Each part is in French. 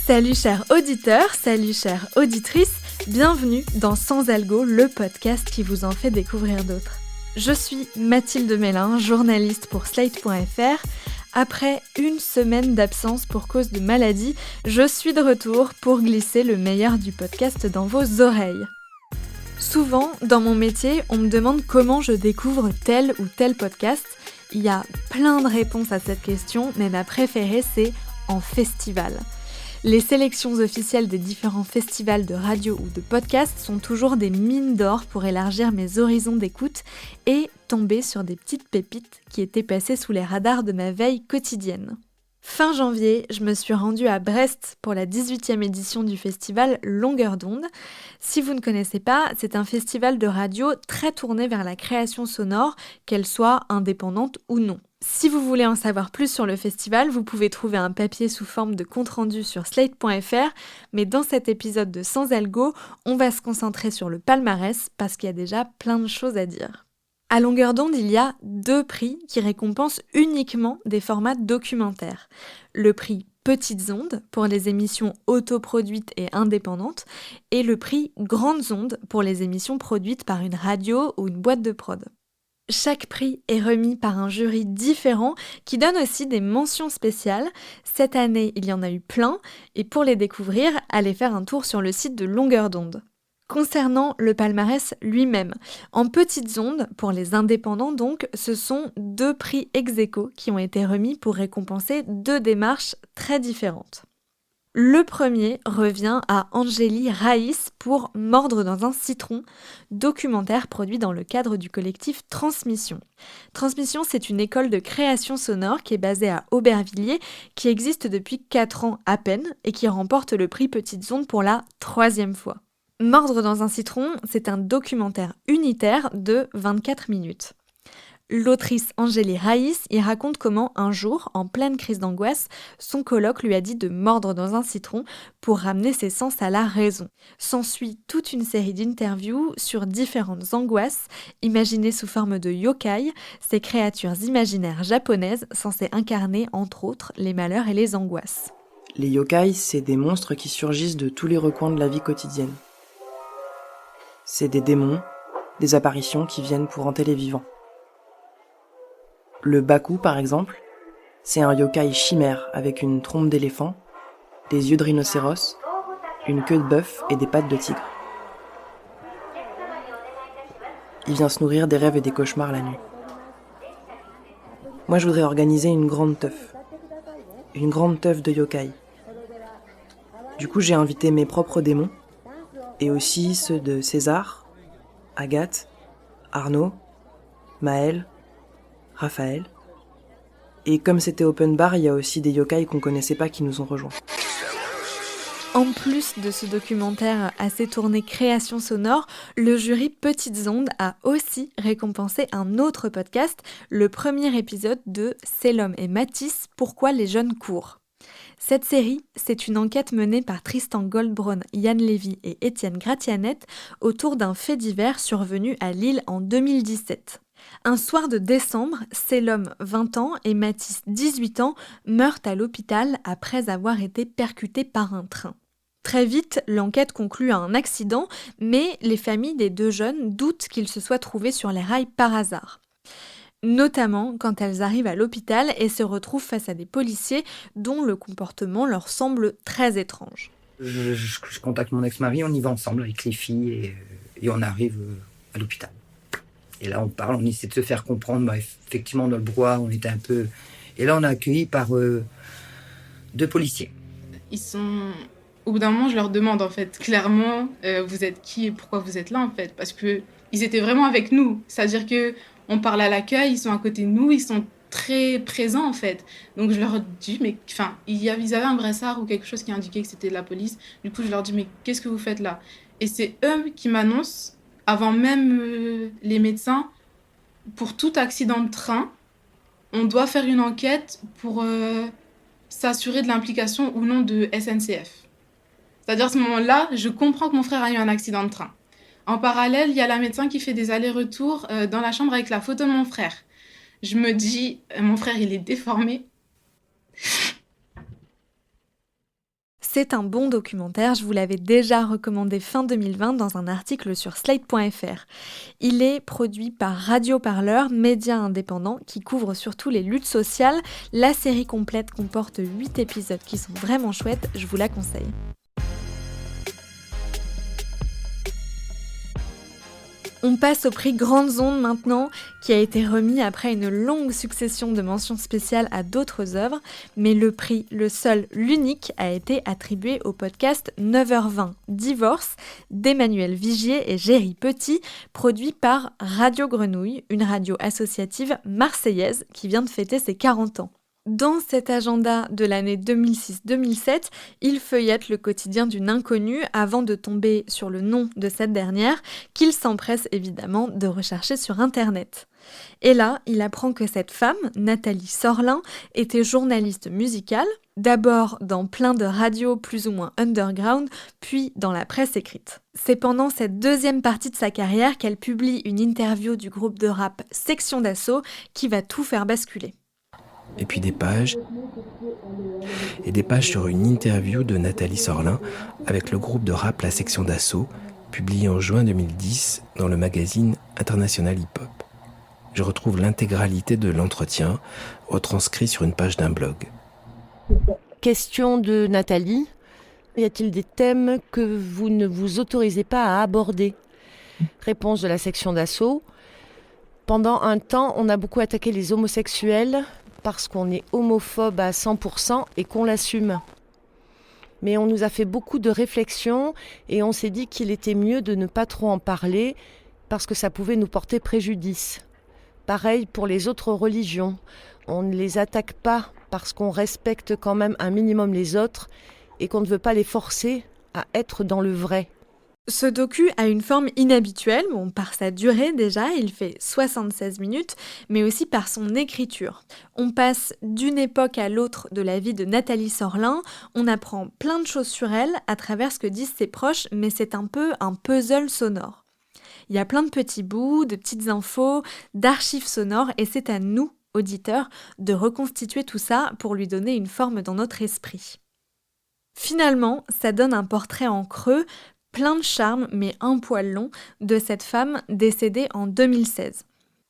Salut chers auditeurs, salut chères auditrices, bienvenue dans Sans Algo, le podcast qui vous en fait découvrir d'autres. Je suis Mathilde Mélin, journaliste pour Slate.fr. Après une semaine d'absence pour cause de maladie, je suis de retour pour glisser le meilleur du podcast dans vos oreilles. Souvent, dans mon métier, on me demande comment je découvre tel ou tel podcast. Il y a plein de réponses à cette question, mais ma préférée, c'est en festival. Les sélections officielles des différents festivals de radio ou de podcast sont toujours des mines d'or pour élargir mes horizons d'écoute et tomber sur des petites pépites qui étaient passées sous les radars de ma veille quotidienne. Fin janvier, je me suis rendue à Brest pour la 18e édition du festival Longueur d'onde. Si vous ne connaissez pas, c'est un festival de radio très tourné vers la création sonore, qu'elle soit indépendante ou non. Si vous voulez en savoir plus sur le festival, vous pouvez trouver un papier sous forme de compte-rendu sur slate.fr, mais dans cet épisode de Sans Algo, on va se concentrer sur le palmarès parce qu'il y a déjà plein de choses à dire. À Longueur d'onde, il y a 2 prix qui récompensent uniquement des formats documentaires. Le prix Petites ondes pour les émissions autoproduites et indépendantes et le prix Grandes ondes pour les émissions produites par une radio ou une boîte de prod. Chaque prix est remis par un jury différent qui donne aussi des mentions spéciales. Cette année, il y en a eu plein et pour les découvrir, allez faire un tour sur le site de Longueur d'onde. Concernant le palmarès lui-même, en petites ondes, pour les indépendants donc, ce sont 2 prix ex-aequo qui ont été remis pour récompenser 2 démarches très différentes. Le premier revient à Angélie Raïs pour Mordre dans un citron, documentaire produit dans le cadre du collectif Transmission. Transmission, c'est une école de création sonore qui est basée à Aubervilliers, qui existe depuis 4 ans à peine et qui remporte le prix Petites ondes pour la 3e fois. Mordre dans un citron, c'est un documentaire unitaire de 24 minutes. L'autrice Angélie Raïs y raconte comment un jour, en pleine crise d'angoisse, son coloc lui a dit de mordre dans un citron pour ramener ses sens à la raison. S'ensuit toute une série d'interviews sur différentes angoisses, imaginées sous forme de yokai, ces créatures imaginaires japonaises censées incarner entre autres les malheurs et les angoisses. Les yokai, c'est des monstres qui surgissent de tous les recoins de la vie quotidienne. C'est des démons, des apparitions qui viennent pour hanter les vivants. Le Baku, par exemple, c'est un yokai chimère avec une trompe d'éléphant, des yeux de rhinocéros, une queue de bœuf et des pattes de tigre. Il vient se nourrir des rêves et des cauchemars la nuit. Moi, je voudrais organiser une grande teuf de yokai. Du coup, j'ai invité mes propres démons, et aussi ceux de César, Agathe, Arnaud, Maël, Raphaël. Et comme c'était open bar, il y a aussi des yokai qu'on connaissait pas qui nous ont rejoints. En plus de ce documentaire assez tourné création sonore, le jury Petites ondes a aussi récompensé un autre podcast, le premier épisode de C'est l'homme et Matisse, pourquoi les jeunes courent. Cette série, c'est une enquête menée par Tristan Goldbraun, Yann Lévy et Étienne Gratianet autour d'un fait divers survenu à Lille en 2017. Un soir de décembre, C'est l'homme, 20 ans, et Matisse, 18 ans, meurent à l'hôpital après avoir été percutés par un train. Très vite, l'enquête conclut à un accident, mais les familles des 2 jeunes doutent qu'ils se soient trouvés sur les rails par hasard. Notamment quand elles arrivent à l'hôpital et se retrouvent face à des policiers dont le comportement leur semble très étrange. Je contacte mon ex-mari, on y va ensemble avec les filles et on arrive à l'hôpital. Et là on parle, on essaie de se faire comprendre, effectivement dans le brouhaha on était un peu... Et là on est accueillis par 2 policiers. Au bout d'un moment je leur demande en fait clairement vous êtes qui et pourquoi vous êtes là en fait, parce qu'ils étaient vraiment avec nous, c'est-à-dire que on parle à l'accueil, ils sont à côté de nous, ils sont très présents en fait. Donc je leur dis, ils avaient un brassard ou quelque chose qui indiquait que c'était de la police. Du coup je leur dis, mais qu'est-ce que vous faites là ? Et c'est eux qui m'annoncent, avant même les médecins, pour tout accident de train, on doit faire une enquête pour s'assurer de l'implication ou non de SNCF. C'est-à-dire à ce moment-là, je comprends que mon frère a eu un accident de train. En parallèle, il y a la médecin qui fait des allers-retours dans la chambre avec la photo de mon frère. Je me dis, mon frère, il est déformé. C'est un bon documentaire, je vous l'avais déjà recommandé fin 2020 dans un article sur Slate.fr. Il est produit par Radio Parleur, média indépendant qui couvre surtout les luttes sociales. La série complète comporte 8 épisodes qui sont vraiment chouettes, je vous la conseille. On passe au prix Grandes Ondes maintenant, qui a été remis après une longue succession de mentions spéciales à d'autres œuvres, mais le prix, le seul, l'unique, a été attribué au podcast 9h20 Divorce d'Emmanuel Vigier et Géry Petit, produit par Radio Grenouille, une radio associative marseillaise qui vient de fêter ses 40 ans. Dans cet agenda de l'année 2006-2007, il feuillette le quotidien d'une inconnue avant de tomber sur le nom de cette dernière, qu'il s'empresse évidemment de rechercher sur Internet. Et là, il apprend que cette femme, Nathalie Sorlin, était journaliste musicale, d'abord dans plein de radios plus ou moins underground, puis dans la presse écrite. C'est pendant cette deuxième partie de sa carrière qu'elle publie une interview du groupe de rap Section d'Assaut qui va tout faire basculer. Et puis des pages sur une interview de Nathalie Sorlin avec le groupe de rap La Section d'Assaut, publié en juin 2010 dans le magazine International Hip Hop. Je retrouve l'intégralité de l'entretien, retranscrit sur une page d'un blog. Question de Nathalie. Y a-t-il des thèmes que vous ne vous autorisez pas à aborder ? Réponse de la Section d'Assaut. Pendant un temps, on a beaucoup attaqué les homosexuels parce qu'on est homophobe à 100% et qu'on l'assume. Mais on nous a fait beaucoup de réflexions et on s'est dit qu'il était mieux de ne pas trop en parler parce que ça pouvait nous porter préjudice. Pareil pour les autres religions. On ne les attaque pas parce qu'on respecte quand même un minimum les autres et qu'on ne veut pas les forcer à être dans le vrai. Ce docu a une forme inhabituelle, par sa durée déjà, il fait 76 minutes, mais aussi par son écriture. On passe d'une époque à l'autre de la vie de Nathalie Sorlin, on apprend plein de choses sur elle à travers ce que disent ses proches, mais c'est un peu un puzzle sonore. Il y a plein de petits bouts, de petites infos, d'archives sonores, et c'est à nous, auditeurs, de reconstituer tout ça pour lui donner une forme dans notre esprit. Finalement, ça donne un portrait en creux, plein de charme, mais un poil long, de cette femme décédée en 2016.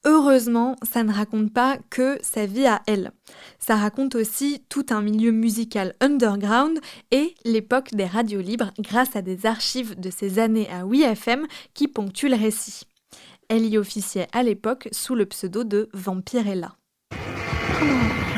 Heureusement, ça ne raconte pas que sa vie à elle. Ça raconte aussi tout un milieu musical underground et l'époque des radios libres grâce à des archives de ces années à WeFM qui ponctuent le récit. Elle y officiait à l'époque sous le pseudo de Vampirella.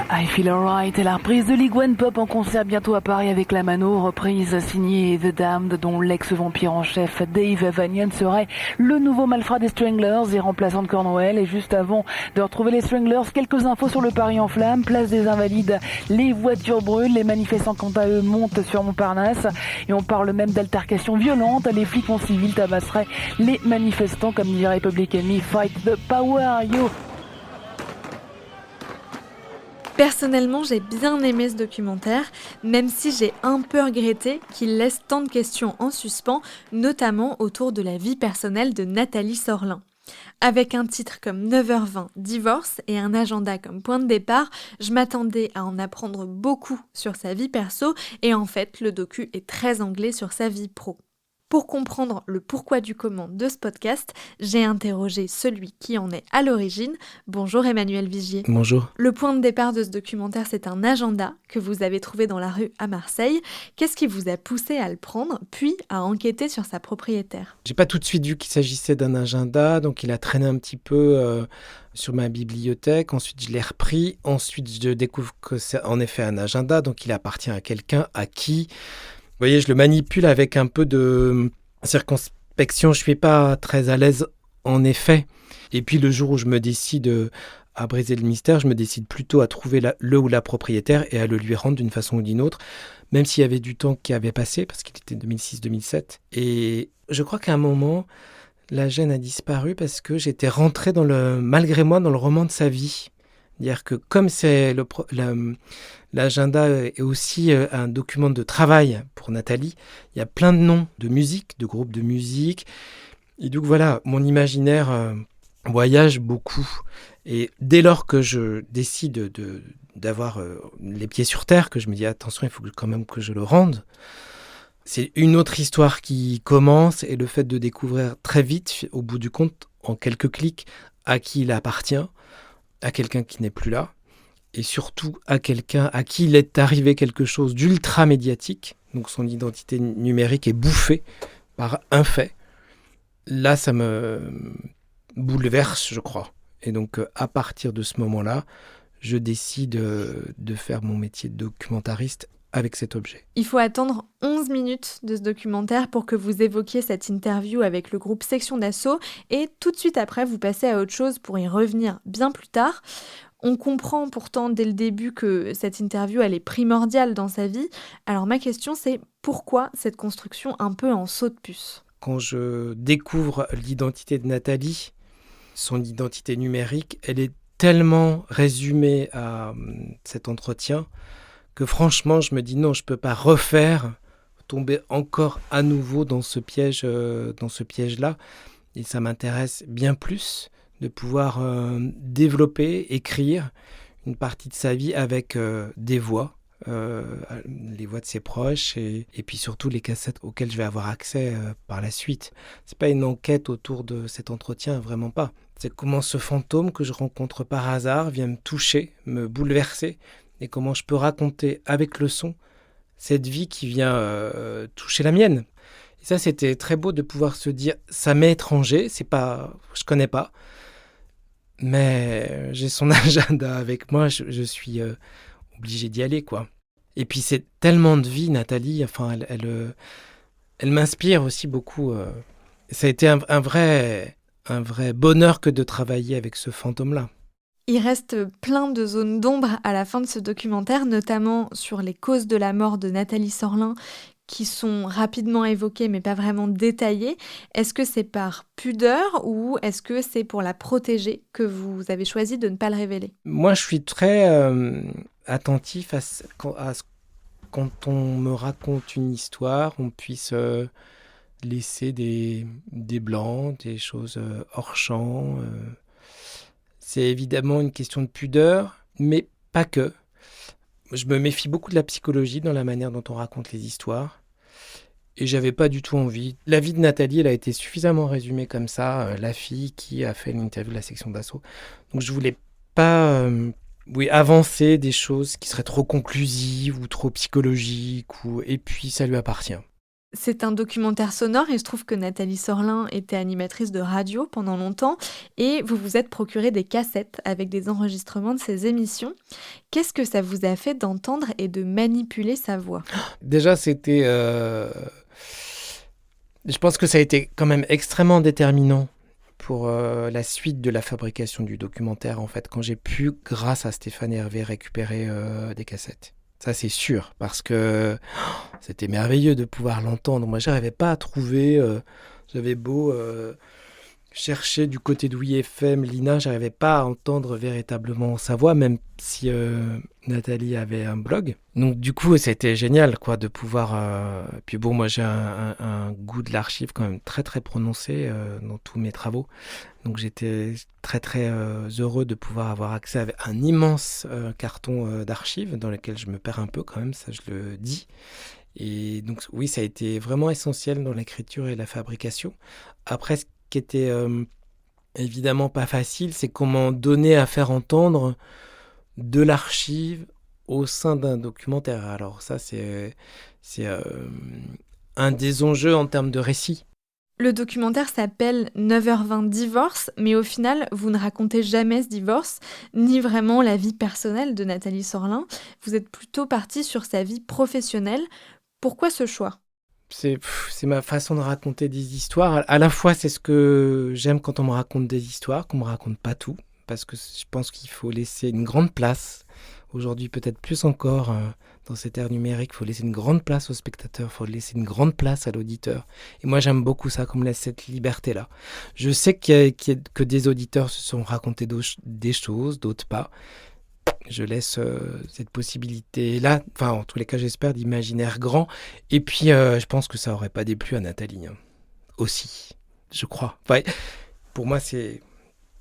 I Feel Alright est la reprise de League One Pop en concert bientôt à Paris avec la Mano, reprise signée The Damned dont l'ex-vampire en chef Dave Vanian serait le nouveau malfrat des Stranglers et remplaçant de Cornwell. Et juste avant de retrouver les Stranglers, quelques infos sur le Paris en flammes, place des Invalides, les voitures brûlent, les manifestants quant à eux montent sur Montparnasse et on parle même d'altercations violentes, les flics en civil tabasseraient les manifestants comme dirait Public Enemy, fight the power, yo. Personnellement, j'ai bien aimé ce documentaire, même si j'ai un peu regretté qu'il laisse tant de questions en suspens, notamment autour de la vie personnelle de Nathalie Sorlin. Avec un titre comme 9h20 Divorce et un agenda comme point de départ, je m'attendais à en apprendre beaucoup sur sa vie perso et en fait, le docu est très anglais sur sa vie pro. Pour comprendre le pourquoi du comment de ce podcast, j'ai interrogé celui qui en est à l'origine. Bonjour Emmanuel Vigier. Bonjour. Le point de départ de ce documentaire, c'est un agenda que vous avez trouvé dans la rue à Marseille. Qu'est-ce qui vous a poussé à le prendre, puis à enquêter sur sa propriétaire ? J'ai pas tout de suite vu qu'il s'agissait d'un agenda, donc il a traîné un petit peu sur ma bibliothèque. Ensuite, je l'ai repris. Ensuite, je découvre que c'est en effet un agenda, donc il appartient à quelqu'un à qui... Vous voyez, je le manipule avec un peu de circonspection. Je ne suis pas très à l'aise, en effet. Et puis, le jour où je me décide à briser le mystère, je me décide plutôt à trouver le ou la propriétaire et à le lui rendre d'une façon ou d'une autre, même s'il y avait du temps qui avait passé, parce qu'il était 2006-2007. Et je crois qu'à un moment, la gêne a disparu parce que j'étais rentré malgré moi dans le roman de sa vie. C'est-à-dire que comme c'est l'agenda est aussi un document de travail pour Nathalie, il y a plein de noms de musique, de groupes de musique. Et donc voilà, mon imaginaire voyage beaucoup. Et dès lors que je décide d'avoir les pieds sur terre, que je me dis attention, il faut quand même que je le rende, c'est une autre histoire qui commence, et le fait de découvrir très vite, au bout du compte, en quelques clics, à qui il appartient, à quelqu'un qui n'est plus là, et surtout à quelqu'un à qui il est arrivé quelque chose d'ultra médiatique, donc son identité numérique est bouffée par un fait. Là, ça me bouleverse, je crois. Et donc, à partir de ce moment-là, je décide de faire mon métier de documentariste avec cet objet. Il faut attendre 11 minutes de ce documentaire pour que vous évoquiez cette interview avec le groupe Section d'Assaut, et tout de suite après, vous passez à autre chose pour y revenir bien plus tard. On comprend pourtant dès le début que cette interview, elle est primordiale dans sa vie. Alors ma question, c'est pourquoi cette construction un peu en saut de puce ? Quand je découvre l'identité de Nathalie, son identité numérique, elle est tellement résumée à cet entretien que franchement, je me dis non, je ne peux pas tomber encore à nouveau dans ce piège-là. Et ça m'intéresse bien plus de pouvoir développer, écrire une partie de sa vie avec des voix, les voix de ses proches et puis surtout les cassettes auxquelles je vais avoir accès par la suite. C'est pas une enquête autour de cet entretien, vraiment pas. C'est comment ce fantôme que je rencontre par hasard vient me toucher, me bouleverser, et comment je peux raconter avec le son cette vie qui vient toucher la mienne. Et ça, c'était très beau de pouvoir se dire, ça m'est étranger, je connais pas, mais j'ai son agenda avec moi, je suis obligé d'y aller, quoi. Et puis c'est tellement de vie, Nathalie, enfin, elle m'inspire aussi beaucoup. Ça a été un vrai bonheur que de travailler avec ce fantôme-là. Il reste plein de zones d'ombre à la fin de ce documentaire, notamment sur les causes de la mort de Nathalie Sorlin, qui sont rapidement évoquées mais pas vraiment détaillées. Est-ce que c'est par pudeur ou est-ce que c'est pour la protéger que vous avez choisi de ne pas le révéler ? Moi, je suis très attentif à ce quand on me raconte une histoire, on puisse laisser des blancs, des choses hors champ. C'est évidemment une question de pudeur, mais pas que. Je me méfie beaucoup de la psychologie dans la manière dont on raconte les histoires. Et j'avais pas du tout envie. La vie de Nathalie, elle a été suffisamment résumée comme ça, la fille qui a fait l'interview de la section d'assaut. Donc je voulais pas avancer des choses qui seraient trop conclusives ou trop psychologiques. Et puis ça lui appartient. C'est un documentaire sonore, et il se trouve que Nathalie Sorlin était animatrice de radio pendant longtemps, et vous vous êtes procuré des cassettes avec des enregistrements de ses émissions. Qu'est-ce que ça vous a fait d'entendre et de manipuler sa voix ? Déjà, c'était... Je pense que ça a été quand même extrêmement déterminant pour la suite de la fabrication du documentaire, en fait, quand j'ai pu, grâce à Stéphane et Hervé, récupérer des cassettes. Ça, c'est sûr, parce que c'était merveilleux de pouvoir l'entendre. Moi, je n'arrivais pas à trouver... j'avais beau chercher du côté de WeFM, Lina, je n'arrivais pas à entendre véritablement sa voix, même si Nathalie avait un blog. Donc, du coup, c'était génial, quoi, de pouvoir... Puis bon, moi, j'ai un goût de l'archive quand même très, très prononcé dans tous mes travaux. Donc, j'étais très, très heureux de pouvoir avoir accès à un immense carton d'archives dans lequel je me perds un peu quand même, ça je le dis. Et donc, oui, ça a été vraiment essentiel dans l'écriture et la fabrication. Après, ce qui était évidemment pas facile, c'est comment donner à faire entendre de l'archive au sein d'un documentaire. Alors ça, c'est un des enjeux en termes de récit. Le documentaire s'appelle 9h20 Divorce, mais au final, vous ne racontez jamais ce divorce, ni vraiment la vie personnelle de Nathalie Sorlin. Vous êtes plutôt parti sur sa vie professionnelle. Pourquoi ce choix ? C'est ma façon de raconter des histoires. À la fois, c'est ce que j'aime quand on me raconte des histoires, qu'on ne me raconte pas tout, parce que je pense qu'il faut laisser une grande place. Aujourd'hui, peut-être plus encore, dans cette ère numérique, il faut laisser une grande place au spectateur, il faut laisser une grande place à l'auditeur. Et moi, j'aime beaucoup ça, qu'on me laisse cette liberté-là. Je sais que des auditeurs se sont racontés des choses, d'autres pas. Je laisse cette possibilité-là, enfin, en tous les cas, j'espère, d'imaginaire grand. Et puis, je pense que ça n'aurait pas déplu à Nathalie, aussi, je crois. Enfin, pour moi, c'est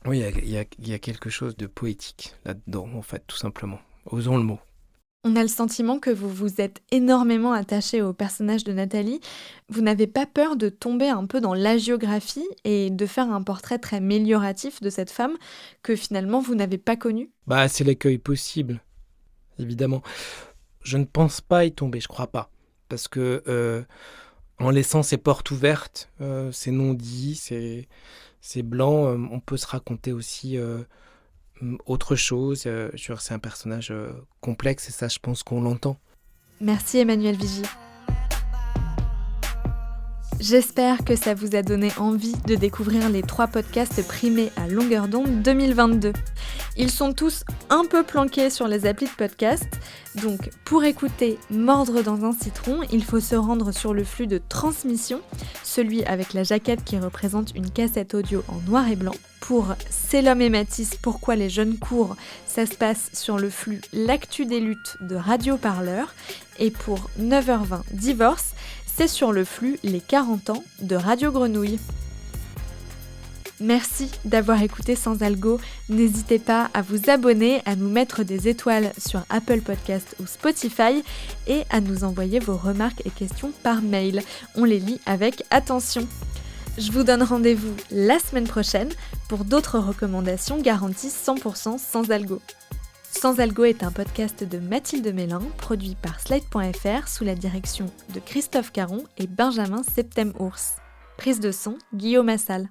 Oui, il y a quelque chose de poétique là-dedans, en fait, tout simplement. Osons le mot. On a le sentiment que vous vous êtes énormément attaché au personnage de Nathalie. Vous n'avez pas peur de tomber un peu dans l'hagiographie et de faire un portrait très mélioratif de cette femme que finalement vous n'avez pas connue ? Bah, c'est l'accueil possible, évidemment. Je ne pense pas y tomber, je crois pas. Parce que en laissant ces portes ouvertes, ces non-dits, ces blancs, on peut se raconter aussi autre chose. C'est un personnage complexe et ça, je pense qu'on l'entend. Merci Emmanuel Vigy. J'espère que ça vous a donné envie de découvrir les 3 podcasts primés à longueur d'onde 2022. Ils sont tous un peu planqués sur les applis de podcast, donc pour écouter Mordre dans un citron, il faut se rendre sur le flux de transmission, celui avec la jaquette qui représente une cassette audio en noir et blanc. Pour C'est l'homme et Matisse, pourquoi les jeunes courent, ça se passe sur le flux L'actu des luttes de Radio Parleur. Et pour 9h20 Divorce, c'est sur le flux Les 40 ans de Radio Grenouille. Merci d'avoir écouté Sans Algo. N'hésitez pas à vous abonner, à nous mettre des étoiles sur Apple Podcast ou Spotify et à nous envoyer vos remarques et questions par mail. On les lit avec attention. Je vous donne rendez-vous la semaine prochaine pour d'autres recommandations garanties 100% sans algo. Sans Algo est un podcast de Mathilde Mélin, produit par Slate.fr sous la direction de Christophe Caron et Benjamin Septem-Ours. Prise de son, Guillaume Assal.